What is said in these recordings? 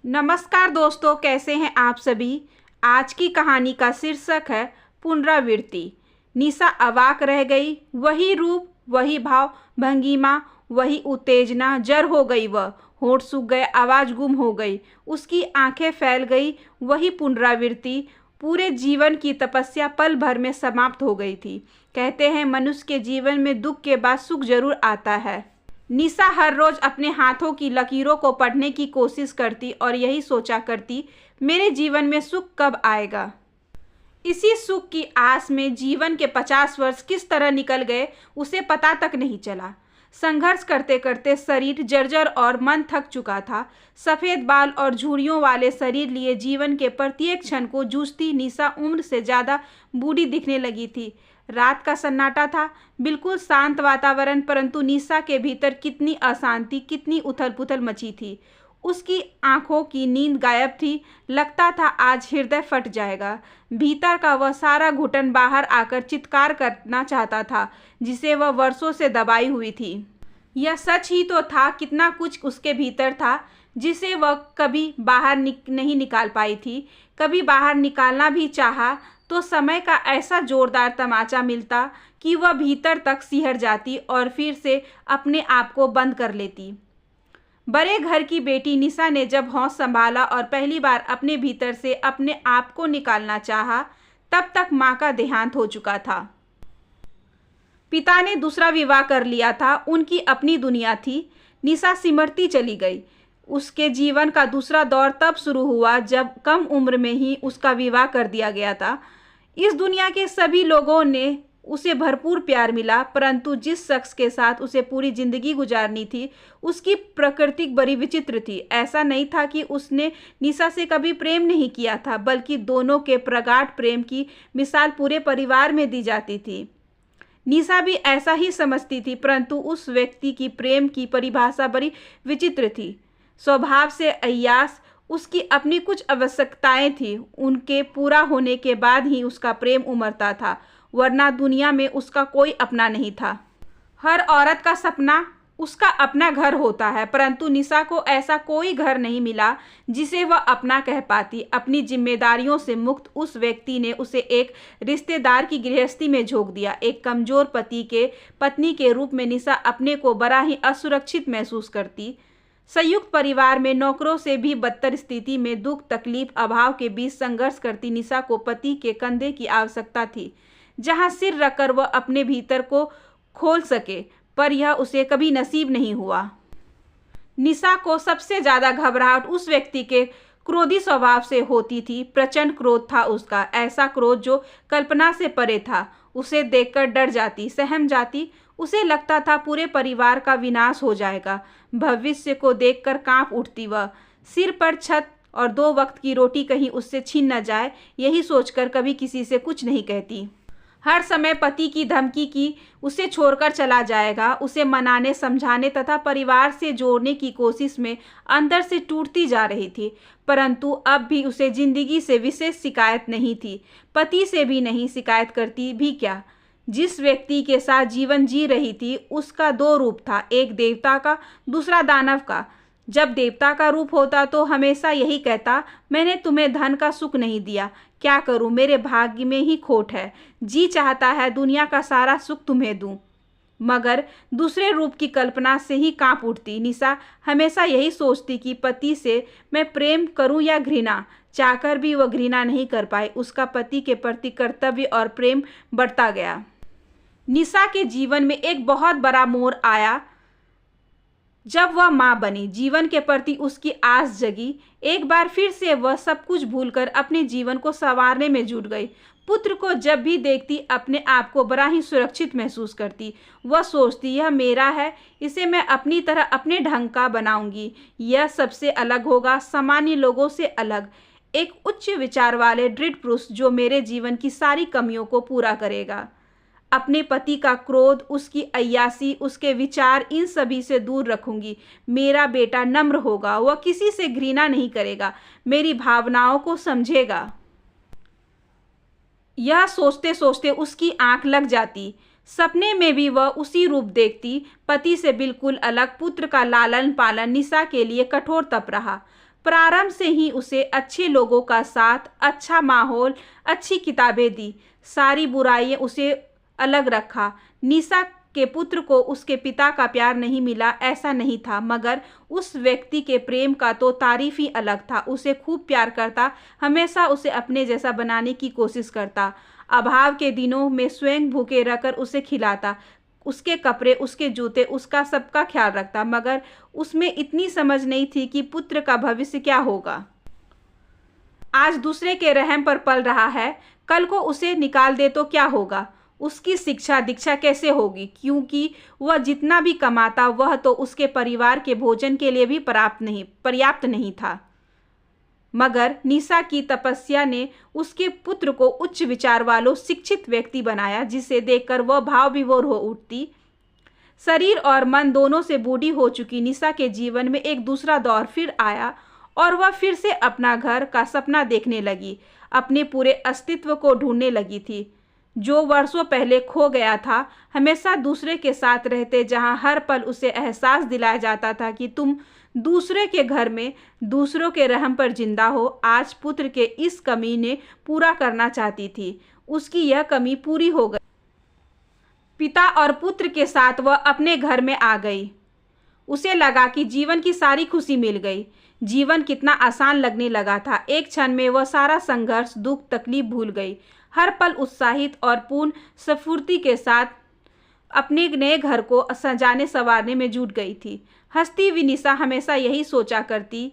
नमस्कार दोस्तों, कैसे हैं आप सभी। आज की कहानी का शीर्षक है पुनरावृत्ति। निशा अवाक रह गई। वही रूप, वही भाव भंगिमा, वही उत्तेजना। जर हो गई वह, होंठ सूख गए, आवाज़ गुम हो गई, उसकी आंखें फैल गई। वही पुनरावृत्ति। पूरे जीवन की तपस्या पल भर में समाप्त हो गई थी। कहते हैं मनुष्य के जीवन में दुख के बाद सुख जरूर आता है। निशा हर रोज अपने हाथों की लकीरों को पढ़ने की कोशिश करती और यही सोचा करती, मेरे जीवन में सुख कब आएगा। इसी सुख की आस में जीवन के 50 वर्ष किस तरह निकल गए उसे पता तक नहीं चला। संघर्ष करते करते शरीर जर्जर और मन थक चुका था। सफ़ेद बाल और झुर्रियों वाले शरीर लिए जीवन के प्रत्येक क्षण को जूझती निशा उम्र से ज़्यादा बूढ़ी दिखने लगी थी। रात का सन्नाटा था, बिल्कुल शांत वातावरण, परंतु निशा के भीतर कितनी अशांति, कितनी उथल पुथल मची थी। उसकी आंखों की नींद गायब थी। लगता था आज हृदय फट जाएगा। भीतर का वह सारा घुटन बाहर आकर चित्कार करना चाहता था, जिसे वह वर्षों से दबाई हुई थी। यह सच ही तो था, कितना कुछ उसके भीतर था जिसे वह कभी बाहर नहीं निकाल पाई थी। कभी बाहर निकालना भी चाहा तो समय का ऐसा जोरदार तमाचा मिलता कि वह भीतर तक सिहर जाती और फिर से अपने आप को बंद कर लेती। बड़े घर की बेटी निशा ने जब होश संभाला और पहली बार अपने भीतर से अपने आप को निकालना चाहा, तब तक माँ का देहांत हो चुका था। पिता ने दूसरा विवाह कर लिया था। उनकी अपनी दुनिया थी। निशा सिमरती चली गई। उसके जीवन का दूसरा दौर तब शुरू हुआ जब कम उम्र में ही उसका विवाह कर दिया गया था। इस दुनिया के सभी लोगों ने उसे भरपूर प्यार मिला, परंतु जिस शख्स के साथ उसे पूरी जिंदगी गुजारनी थी, उसकी प्रकृति बड़ी विचित्र थी। ऐसा नहीं था कि उसने निशा से कभी प्रेम नहीं किया था, बल्कि दोनों के प्रगाढ़ प्रेम की मिसाल पूरे परिवार में दी जाती थी। निशा भी ऐसा ही समझती थी, परंतु उस व्यक्ति की प्रेम की परिभाषा बड़ी विचित्र थी। स्वभाव से अय्यास, उसकी अपनी कुछ आवश्यकताएं थी, उनके पूरा होने के बाद ही उसका प्रेम उमड़ता था, वरना दुनिया में उसका कोई अपना नहीं था। हर औरत का सपना उसका अपना घर होता है, परंतु निशा को ऐसा कोई घर नहीं मिला जिसे वह अपना कह पाती। अपनी जिम्मेदारियों से मुक्त उस व्यक्ति ने उसे एक रिश्तेदार की गृहस्थी में झोंक दिया। एक कमजोर पति के पत्नी के रूप में निशा अपने को बड़ा ही असुरक्षित महसूस करती। संयुक्त परिवार में नौकरों से भी बदतर स्थिति में दुख, तकलीफ, अभाव के बीच संघर्ष करती निशा को पति के कंधे की आवश्यकता थी, जहां सिर रखकर वह अपने भीतर को खोल सके, पर यह उसे कभी नसीब नहीं हुआ। निशा को सबसे ज़्यादा घबराहट उस व्यक्ति के क्रोधी स्वभाव से होती थी। प्रचंड क्रोध था उसका, ऐसा क्रोध जो कल्पना से परे था। उसे देखकर डर जाती, सहम जाती। उसे लगता था पूरे परिवार का विनाश हो जाएगा। भविष्य को देखकर कांप उठती वह। सिर पर छत और 2 वक्त की रोटी कहीं उससे छीन न जाए, यही सोचकर कभी किसी से कुछ नहीं कहती। हर समय पति की धमकी की उसे छोड़कर चला जाएगा। उसे मनाने, समझाने तथा परिवार से जोड़ने की कोशिश में अंदर से टूटती जा रही थी, परंतु अब भी उसे जिंदगी से विशेष शिकायत नहीं थी। पति से भी नहीं, शिकायत करती भी क्या। जिस व्यक्ति के साथ जीवन जी रही थी उसका 2 रूप था, एक देवता का, दूसरा दानव का। जब देवता का रूप होता तो हमेशा यही कहता, मैंने तुम्हें धन का सुख नहीं दिया, क्या करूं, मेरे भाग्य में ही खोट है, जी चाहता है दुनिया का सारा सुख तुम्हें दूं। मगर दूसरे रूप की कल्पना से ही कांप उठती। निशा हमेशा यही सोचती कि पति से मैं प्रेम करूं या घृणा। चाहकर भी वह घृणा नहीं कर पाई। उसका पति के प्रति कर्तव्य और प्रेम बढ़ता गया। निशा के जीवन में एक बहुत बड़ा मोड़ आया जब वह माँ बनी। जीवन के प्रति उसकी आस जगी। एक बार फिर से वह सब कुछ भूलकर अपने जीवन को संवारने में जुट गई। पुत्र को जब भी देखती अपने आप को बड़ा ही सुरक्षित महसूस करती। वह सोचती, यह मेरा है, इसे मैं अपनी तरह अपने ढंग का बनाऊंगी। यह सबसे अलग होगा, सामान्य लोगों से अलग, एक उच्च विचार वाले दृढ़ पुरुष जो मेरे जीवन की सारी कमियों को पूरा करेगा। अपने पति का क्रोध, उसकी अय्यासी, उसके विचार, इन सभी से दूर रखूंगी। मेरा बेटा नम्र होगा, वह किसी से घृणा नहीं करेगा, मेरी भावनाओं को समझेगा। यह सोचते सोचते उसकी आंख लग जाती। सपने में भी वह उसी रूप देखती, पति से बिल्कुल अलग। पुत्र का लालन पालन निशा के लिए कठोर तप रहा। प्रारंभ से ही उसे अच्छे लोगों का साथ, अच्छा माहौल, अच्छी किताबें दी, सारी बुराइयां उसे अलग रखा। निशा के पुत्र को उसके पिता का प्यार नहीं मिला ऐसा नहीं था, मगर उस व्यक्ति के प्रेम का तो तारीफ ही अलग था। उसे खूब प्यार करता, हमेशा उसे अपने जैसा बनाने की कोशिश करता। अभाव के दिनों में स्वयं भूखे रहकर उसे खिलाता, उसके कपड़े, उसके जूते, उसका सबका ख्याल रखता, मगर उसमें इतनी समझ नहीं थी कि पुत्र का भविष्य क्या होगा। आज दूसरे के रहम पर पल रहा है, कल को उसे निकाल दे तो क्या होगा। उसकी शिक्षा दीक्षा कैसे होगी, क्योंकि वह जितना भी कमाता वह तो उसके परिवार के भोजन के लिए भी पर्याप्त नहीं था। मगर निशा की तपस्या ने उसके पुत्र को उच्च विचार वालों शिक्षित व्यक्ति बनाया, जिसे देखकर वह भाव विभोर हो उठती। शरीर और मन दोनों से बूढ़ी हो चुकी निशा के जीवन में एक दूसरा दौर फिर आया और वह फिर से अपना घर का सपना देखने लगी, अपने पूरे अस्तित्व को ढूंढने लगी थी, जो वर्षों पहले खो गया था। हमेशा दूसरे के साथ रहते, जहां हर पल उसे एहसास दिलाया जाता था कि तुम दूसरे के घर में दूसरों के रहम पर जिंदा हो। आज पुत्र के इस कमी ने पूरा करना चाहती थी, उसकी यह कमी पूरी हो गई। पिता और पुत्र के साथ वह अपने घर में आ गई। उसे लगा कि जीवन की सारी खुशी मिल गई। जीवन कितना आसान लगने लगा था। एक क्षण में वह सारा संघर्ष, दुख, तकलीफ भूल गई। हर पल उत्साहित और पूर्ण स्फूर्ति के साथ अपने नए घर को सजाने संवारने में जुट गई थी। हंसती हुई निशा हमेशा यही सोचा करती,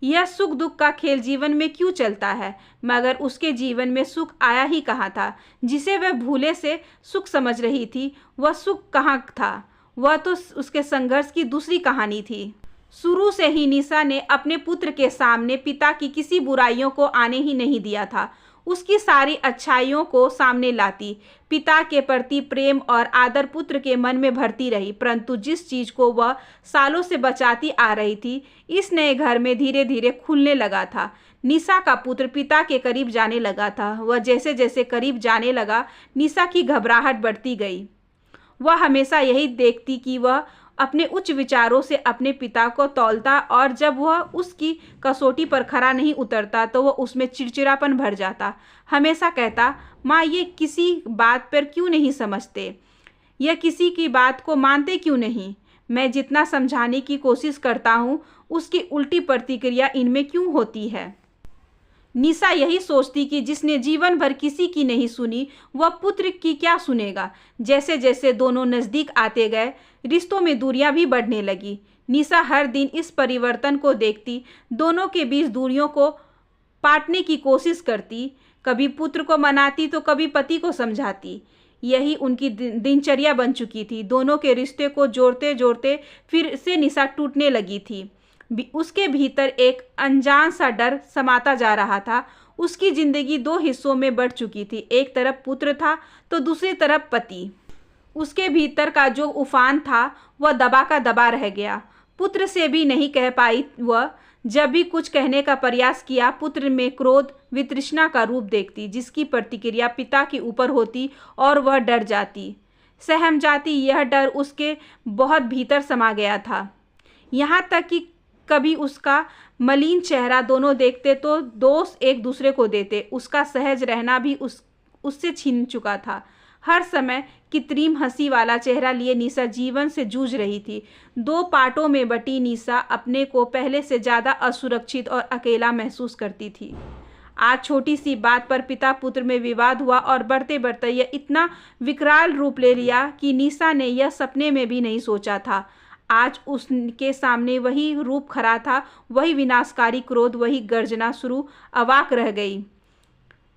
यह सुख दुख का खेल जीवन में क्यों चलता है। मगर उसके जीवन में सुख आया ही कहाँ था। जिसे वह भूले से सुख समझ रही थी, वह सुख कहाँ था। वह तो उसके संघर्ष की दूसरी कहानी थी। शुरू से ही निशा ने अपने पुत्र के सामने पिता की किसी बुराइयों को आने ही नहीं दिया था। उसकी सारी अच्छाइयों को सामने लाती, पिता के प्रति प्रेम और आदर पुत्र के मन में भरती रही। परंतु जिस चीज को वह सालों से बचाती आ रही थी, इस नए घर में धीरे धीरे खुलने लगा था। निशा का पुत्र पिता के करीब जाने लगा था। वह जैसे जैसे करीब जाने लगा, निशा की घबराहट बढ़ती गई। वह हमेशा यही देखती कि वह अपने उच्च विचारों से अपने पिता को तौलता, और जब वह उसकी कसौटी पर खरा नहीं उतरता तो वह उसमें चिड़चिड़ापन भर जाता। हमेशा कहता, माँ ये किसी बात पर क्यों नहीं समझते, यह किसी की बात को मानते क्यों नहीं। मैं जितना समझाने की कोशिश करता हूँ, उसकी उल्टी प्रतिक्रिया इनमें क्यों होती है। निशा यही सोचती कि जिसने जीवन भर किसी की नहीं सुनी, वह पुत्र की क्या सुनेगा। जैसे जैसे दोनों नज़दीक आते गए, रिश्तों में दूरियां भी बढ़ने लगी। निशा हर दिन इस परिवर्तन को देखती, दोनों के बीच दूरियों को पाटने की कोशिश करती, कभी पुत्र को मनाती तो कभी पति को समझाती। यही उनकी दिनचर्या बन चुकी थी। दोनों के रिश्ते को जोड़ते जोड़ते फिर से निशा टूटने लगी थी। उसके भीतर एक अनजान सा डर समाता जा रहा था। उसकी जिंदगी दो हिस्सों में बढ़ चुकी थी, एक तरफ पुत्र था तो दूसरी तरफ पति। उसके भीतर का जो उफान था वह दबा का दबा रह गया। पुत्र से भी नहीं कह पाई वह। जब भी कुछ कहने का प्रयास किया, पुत्र में क्रोध, वितृष्णा का रूप देखती, जिसकी प्रतिक्रिया पिता के ऊपर होती और वह डर जाती, सहम जाती। यह डर उसके बहुत भीतर समा गया था, यहाँ तक कि कभी उसका मलिन चेहरा दोनों देखते तो दोष एक दूसरे को देते। उसका सहज रहना भी उससे छीन चुका था। हर समय कृत्रिम हंसी वाला चेहरा लिए निशा जीवन से जूझ रही थी। दो पार्टों में बटी निशा अपने को पहले से ज़्यादा असुरक्षित और अकेला महसूस करती थी। आज छोटी सी बात पर पिता पुत्र में विवाद हुआ और बढ़ते बढ़ते यह इतना विकराल रूप ले लिया कि निशा ने यह सपने में भी नहीं सोचा था। आज उसके सामने वही रूप खड़ा था, वही विनाशकारी क्रोध, वही गर्जना शुरू। अवाक रह गई।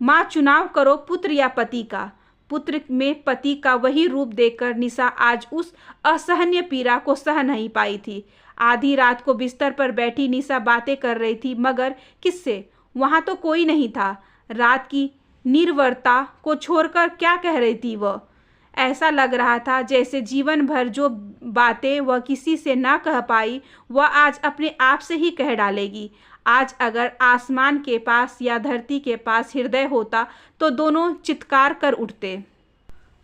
माँ, चुनाव करो पुत्र या पति का। पुत्र में पति का वही रूप देखकर निशा आज उस असहनीय पीड़ा को सह नहीं पाई थी। आधी रात को बिस्तर पर बैठी निशा बातें कर रही थी, मगर किससे? वहाँ तो कोई नहीं था। रात की निर्वरता को छोड़कर क्या कह रही थी वह? ऐसा लग रहा था जैसे जीवन भर जो बातें वह किसी से ना कह पाई, वह आज अपने आप से ही कह डालेगी। आज अगर आसमान के पास या धरती के पास हृदय होता तो दोनों चित्कार कर उठते।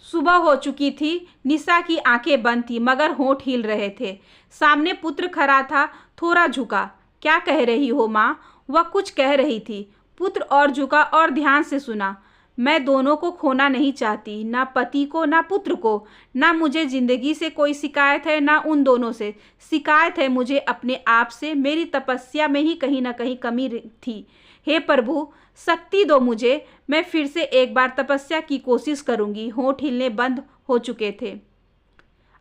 सुबह हो चुकी थी। निशा की आंखें बंद थी, मगर होंठ हिल रहे थे। सामने पुत्र खड़ा था, थोड़ा झुका, क्या कह रही हो माँ? वह कुछ कह रही थी। पुत्र और झुका और ध्यान से सुना। मैं दोनों को खोना नहीं चाहती, ना पति को ना पुत्र को। ना मुझे जिंदगी से कोई शिकायत है ना उन दोनों से। शिकायत है मुझे अपने आप से। मेरी तपस्या में ही कहीं ना कहीं कमी थी। हे प्रभु, शक्ति दो मुझे। मैं फिर से एक बार तपस्या की कोशिश करूंगी। होंठ हिलने बंद हो चुके थे।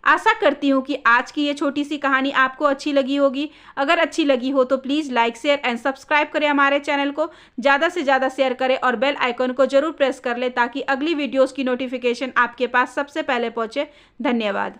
आशा करती हूँ कि आज की ये छोटी सी कहानी आपको अच्छी लगी होगी। अगर अच्छी लगी हो तो please like share and subscribe करें हमारे चैनल को। ज़्यादा से ज़्यादा शेयर करें और बेल आइकन को ज़रूर प्रेस कर लें ताकि अगली वीडियोज़ की नोटिफिकेशन आपके पास सबसे पहले पहुँचे। धन्यवाद।